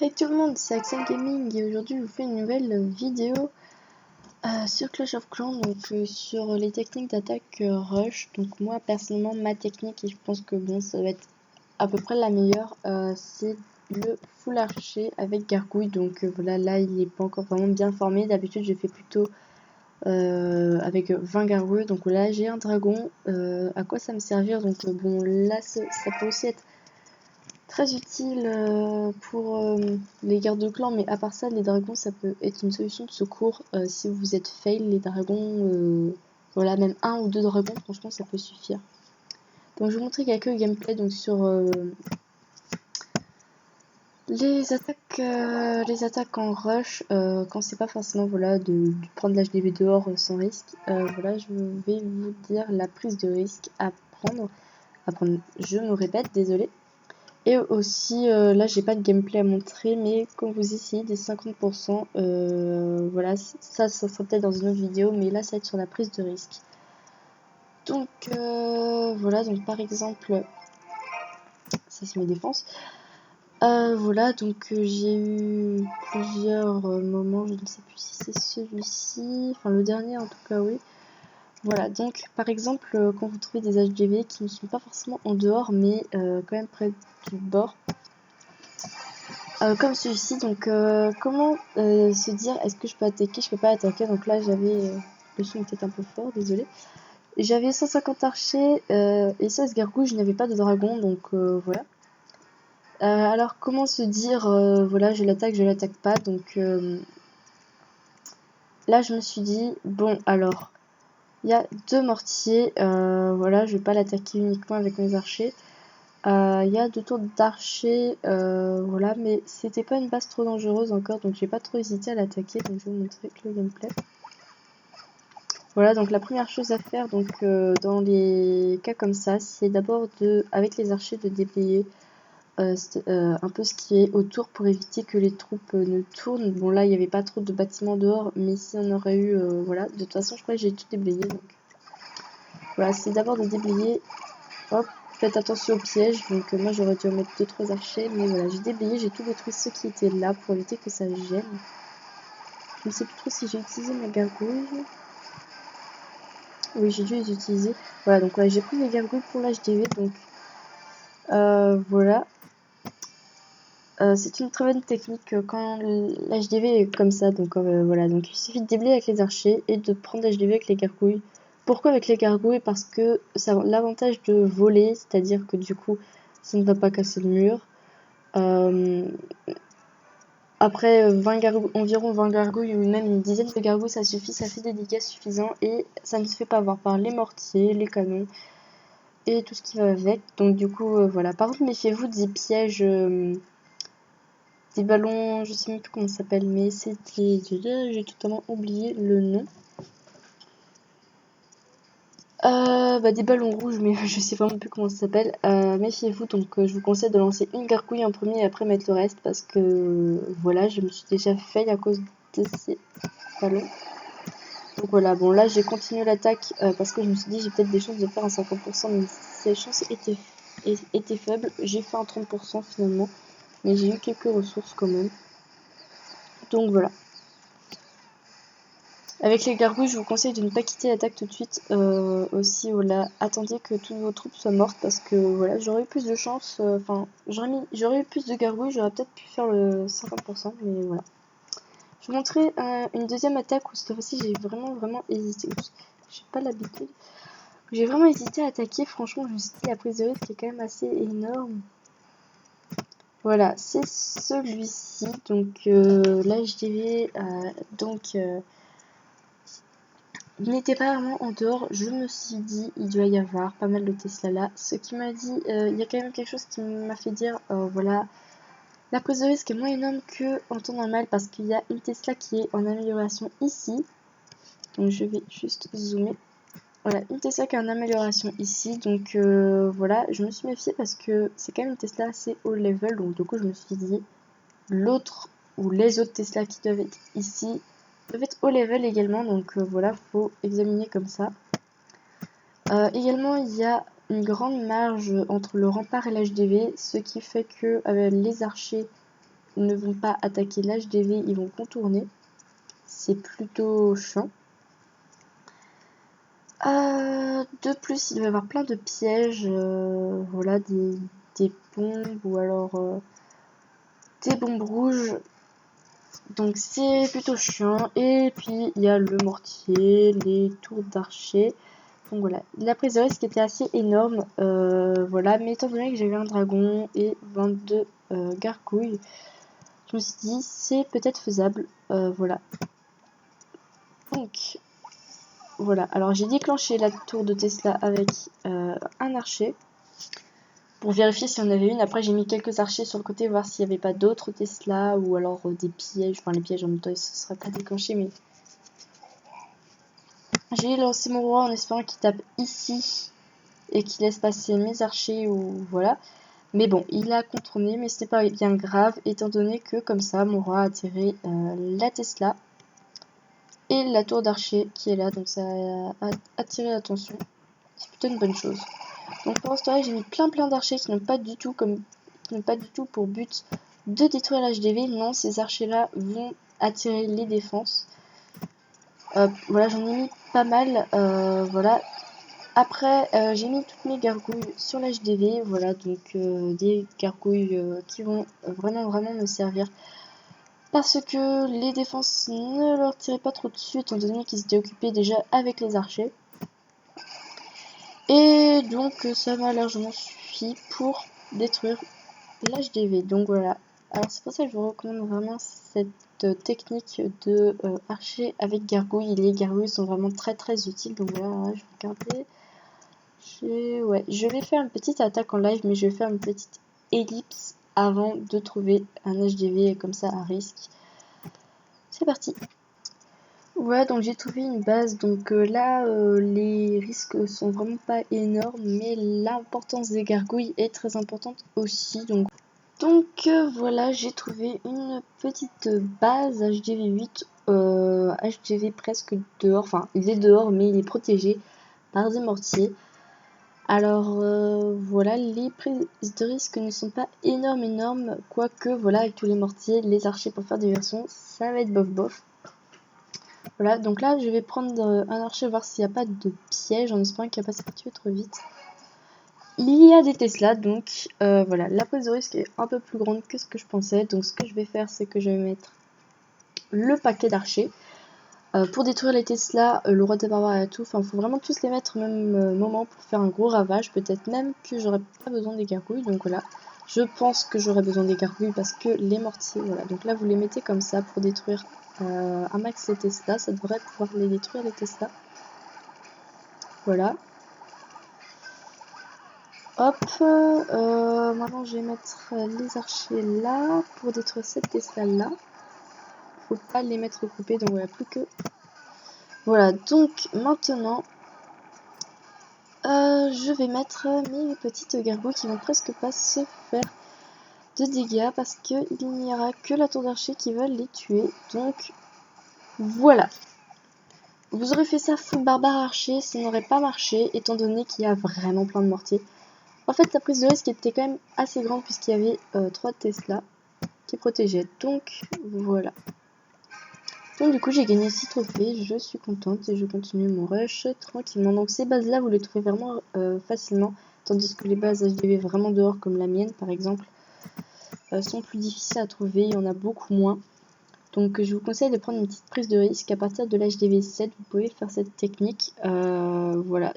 Hey tout le monde, c'est Axel Gaming et aujourd'hui je vous fais une nouvelle vidéo sur Clash of Clans, donc sur les techniques d'attaque rush. Donc moi personnellement ma technique, et je pense que bon ça va être à peu près la meilleure, c'est le full archer avec gargouille. Donc voilà, là il n'est pas encore vraiment bien formé. D'habitude je fais plutôt avec 20 gargouilles. Donc là j'ai un dragon, à quoi ça me servir? Donc bon là ça peut aussi être très utile pour les gardes de clan, mais à part ça, les dragons, ça peut être une solution de secours si vous êtes fail. Les dragons, voilà, même un ou deux dragons, franchement, ça peut suffire. Donc, je vais vous montrer quelques gameplay donc, sur les attaques en rush, quand c'est pas forcément voilà, de prendre l'HDV dehors sans risque. Voilà, je vais vous dire la prise de risque à prendre. Je me répète, désolé. Et aussi, là j'ai pas de gameplay à montrer, mais quand vous essayez des 50%, voilà, ça sera peut-être dans une autre vidéo, mais là ça va être sur la prise de risque. Donc voilà, donc par exemple, ça c'est mes défenses. Voilà, donc j'ai eu plusieurs moments, je ne sais plus si c'est celui-ci, enfin le dernier en tout cas, oui. Voilà, donc par exemple, quand vous trouvez des HDV qui ne sont pas forcément en dehors, mais quand même près du bord, comme celui-ci. Donc comment se dire, est-ce que je peux attaquer, je peux pas attaquer? Donc là j'avais le son était un peu fort, désolé. J'avais 150 archers et 16 gargouilles, je n'avais pas de dragon, donc voilà. Alors comment se dire, voilà, je l'attaque pas? Donc là je me suis dit, bon alors, il y a deux mortiers, voilà, je vais pas l'attaquer uniquement avec mes archers. Il y a deux tours d'archer, voilà, mais c'était pas une base trop dangereuse encore, donc j'ai pas trop hésité à l'attaquer, donc je vais vous montrer le gameplay. Voilà, donc la première chose à faire, donc dans les cas comme ça, c'est d'abord avec les archers de déblayer un peu ce qui est autour pour éviter que les troupes ne tournent. Bon là il n'y avait pas trop de bâtiments dehors, mais si on aurait eu, voilà, de toute façon je crois que j'ai tout déblayé, donc voilà, c'est d'abord de déblayer. Hop, faites attention aux pièges. Donc moi j'aurais dû en mettre 2-3 archers, mais voilà, j'ai déblayé, j'ai tout détruit ce qui était là pour éviter que ça gêne. Je ne sais plus trop si j'ai utilisé ma gargouille. Oui, j'ai dû les utiliser. Voilà, donc ouais, j'ai pris mes gargouilles pour l'HDV, donc voilà. C'est une très bonne technique quand l'HDV est comme ça, donc voilà, donc il suffit de déblayer avec les archers et de prendre l'HDV avec les gargouilles. Pourquoi avec les gargouilles? Parce que ça a l'avantage de voler, c'est-à-dire que du coup ça ne va pas casser le mur. Après environ 20 gargouilles ou même une dizaine de gargouilles, ça suffit, ça fait des dégâts suffisants et ça ne se fait pas avoir par les mortiers, les canons et tout ce qui va avec. Donc du coup, voilà. Par contre, méfiez-vous des pièges, des ballons, je sais même plus comment ça s'appelle, mais c'était... J'ai totalement oublié le nom. Des ballons rouges, mais je sais vraiment plus comment ça s'appelle. Méfiez-vous, donc je vous conseille de lancer une gargouille en premier et après mettre le reste parce que voilà, je me suis déjà fait à cause de ces ballons. Donc voilà, bon là j'ai continué l'attaque parce que je me suis dit j'ai peut-être des chances de faire un 50%, mais ces chances étaient faibles. J'ai fait un 30% finalement, mais j'ai eu quelques ressources quand même. Donc voilà. Avec les gargouilles, je vous conseille de ne pas quitter l'attaque tout de suite. Aussi, voilà, attendez que toutes vos troupes soient mortes parce que voilà, j'aurais eu plus de chance. Enfin, j'aurais eu plus de gargouilles, j'aurais peut-être pu faire le 50%, mais voilà. Je vous montrer une deuxième attaque où cette fois-ci j'ai vraiment hésité. J'ai pas l'habitude. J'ai vraiment hésité à attaquer. Franchement, je me suis dit la prise de risque est quand même assez énorme. Voilà, c'est celui-ci. Donc là, je dirais donc. Il n'était pas vraiment en dehors, je me suis dit il doit y avoir pas mal de Tesla là. Ce qui m'a dit, il y a quand même quelque chose qui m'a fait dire, voilà, la prise de risque est moins énorme que en temps normal parce qu'il y a une Tesla qui est en amélioration ici. Donc je vais juste zoomer. Voilà, une Tesla qui est en amélioration ici. Donc voilà, je me suis méfiée parce que c'est quand même une Tesla assez haut level. Donc du coup je me suis dit, l'autre ou les autres Tesla qui doivent être ici peuvent être haut level également, donc voilà, faut examiner comme ça. Également, il y a une grande marge entre le rempart et l'HDV, ce qui fait que les archers ne vont pas attaquer l'HDV, ils vont contourner. C'est plutôt chiant. De plus, il doit y avoir plein de pièges, voilà, des bombes ou alors des bombes rouges. Donc c'est plutôt chiant. Et puis il y a le mortier, les tours d'archer. Donc voilà, la prise de risque était assez énorme. Voilà, mais étant donné que j'avais un dragon et 22 gargouilles, je me suis dit c'est peut-être faisable. Voilà. Donc voilà, alors j'ai déclenché la tour de Tesla avec un archer pour vérifier s'il y en avait une. Après j'ai mis quelques archers sur le côté, voir s'il n'y avait pas d'autres Tesla ou alors des pièges. Enfin les pièges en même temps ils ne se seraient pas déclenchés, mais j'ai lancé mon roi en espérant qu'il tape ici et qu'il laisse passer mes archers ou voilà. Mais bon, il a contourné, mais ce n'est pas bien grave étant donné que comme ça mon roi a attiré la Tesla et la tour d'archer qui est là, donc ça a attiré l'attention. C'est plutôt une bonne chose. Donc pour l'instant, j'ai mis plein d'archers qui n'ont pas du tout pour but de détruire l'HDV. Non, ces archers-là vont attirer les défenses. Voilà, j'en ai mis pas mal. Voilà. Après, j'ai mis toutes mes gargouilles sur l'HDV. Voilà, donc des gargouilles qui vont vraiment me servir. Parce que les défenses ne leur tiraient pas trop dessus, étant donné qu'ils étaient occupés déjà avec les archers. Et donc ça m'a largement suffi pour détruire l'HDV. Donc voilà. Alors c'est pour ça que je vous recommande vraiment cette technique de archer avec gargouille. Les gargouilles sont vraiment très utiles. Donc voilà, je vais regarder. Ouais, je vais faire une petite attaque en live, mais je vais faire une petite ellipse avant de trouver un HDV comme ça à risque. C'est parti. Ouais, donc j'ai trouvé une base, donc là les risques sont vraiment pas énormes, mais l'importance des gargouilles est très importante aussi. Donc voilà, j'ai trouvé une petite base HDV 8, HDV presque dehors, enfin il est dehors mais il est protégé par des mortiers. Alors voilà, les prises de risque ne sont pas énormes, quoique voilà, avec tous les mortiers, les archers pour faire des versions, ça va être bof. Voilà, donc là je vais prendre un archer, voir s'il n'y a pas de piège, en espérant qu'il n'y a pas tuer trop vite. Il y a des Tesla, donc voilà, la prise de risque est un peu plus grande que ce que je pensais. Donc ce que je vais faire, c'est que je vais mettre le paquet d'archers. Pour détruire les Tesla, le roi des barbares et tout, enfin il faut vraiment tous les mettre au même moment pour faire un gros ravage. Peut-être même que j'aurais pas besoin des gargouilles, donc voilà. Je pense que j'aurais besoin des gargouilles parce que les mortiers, voilà. Donc là vous les mettez comme ça pour détruire un max les Tesla, ça devrait pouvoir les détruire les Tesla. Voilà. Hop, maintenant je vais mettre les archers là pour détruire cette Tesla là. Faut pas les mettre coupés, donc voilà, plus que. Voilà, donc maintenant je vais mettre mes petites gargouilles qui vont presque pas se faire de dégâts parce qu'il n'y aura que la tour d'archer qui va les tuer. Donc voilà. Vous aurez fait ça full barbare archer, ça n'aurait pas marché étant donné qu'il y a vraiment plein de mortiers. En fait, la prise de risque était quand même assez grande puisqu'il y avait 3 Tesla qui protégeaient. Donc voilà. Donc du coup j'ai gagné 6 trophées, je suis contente et je continue mon rush tranquillement. Donc ces bases là vous les trouvez vraiment facilement, tandis que les bases HDV vraiment dehors comme la mienne par exemple sont plus difficiles à trouver, il y en a beaucoup moins. Donc je vous conseille de prendre une petite prise de risque à partir de l'HDV 7, vous pouvez faire cette technique. Voilà.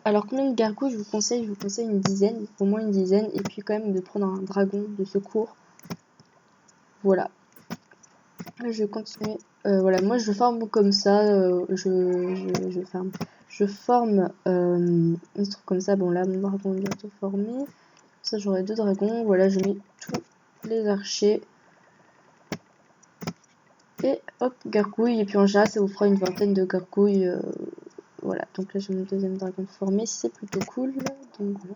Alors combien de gargouilles je vous conseille une dizaine, au moins une dizaine, et puis quand même de prendre un dragon de secours. Voilà. Je continue. Voilà, moi je forme comme ça, je forme un truc comme ça. Bon là mon dragon est bientôt formé. Ça j'aurai 2 dragons. Voilà, je mets tous les archers. Et hop, gargouille. Et puis en général ça vous fera une vingtaine de gargouilles. Voilà, donc là j'ai mon deuxième dragon formé, c'est plutôt cool. Donc voilà.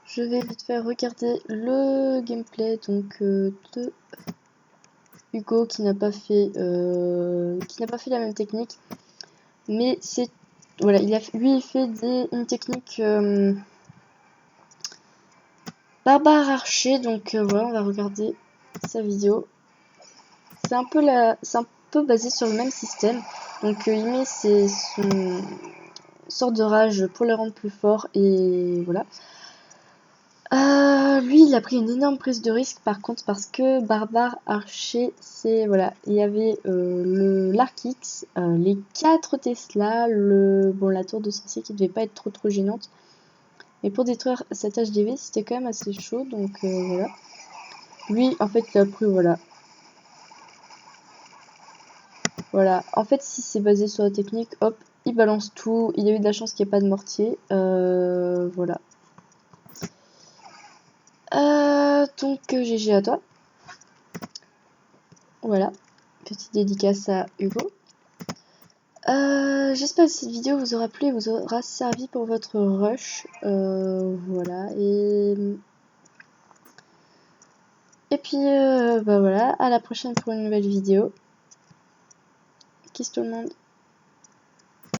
Je vais vite faire regarder le gameplay donc de Hugo qui n'a pas fait la même technique, mais c'est voilà, lui il fait une technique barbare archer, donc voilà, on va regarder sa vidéo. C'est un peu basé sur le même système, donc il met son sort de rage pour le rendre plus fort, et voilà. Lui, il a pris une énorme prise de risque par contre, parce que Barbare Archer, c'est voilà, il y avait l'Arc X, les 4 Tesla, la tour de sorcier qui devait pas être trop gênante, mais pour détruire cet HDV, c'était quand même assez chaud, donc voilà. Lui, en fait, il a pris voilà. En fait, si c'est basé sur la technique, hop, il balance tout. Il a eu de la chance qu'il n'y ait pas de mortier, voilà. Donc GG à toi. Voilà, petite dédicace à Hugo. J'espère que cette vidéo vous aura plu et vous aura servi pour votre rush. Voilà, et puis bah voilà, à la prochaine pour une nouvelle vidéo. Kiss tout le monde.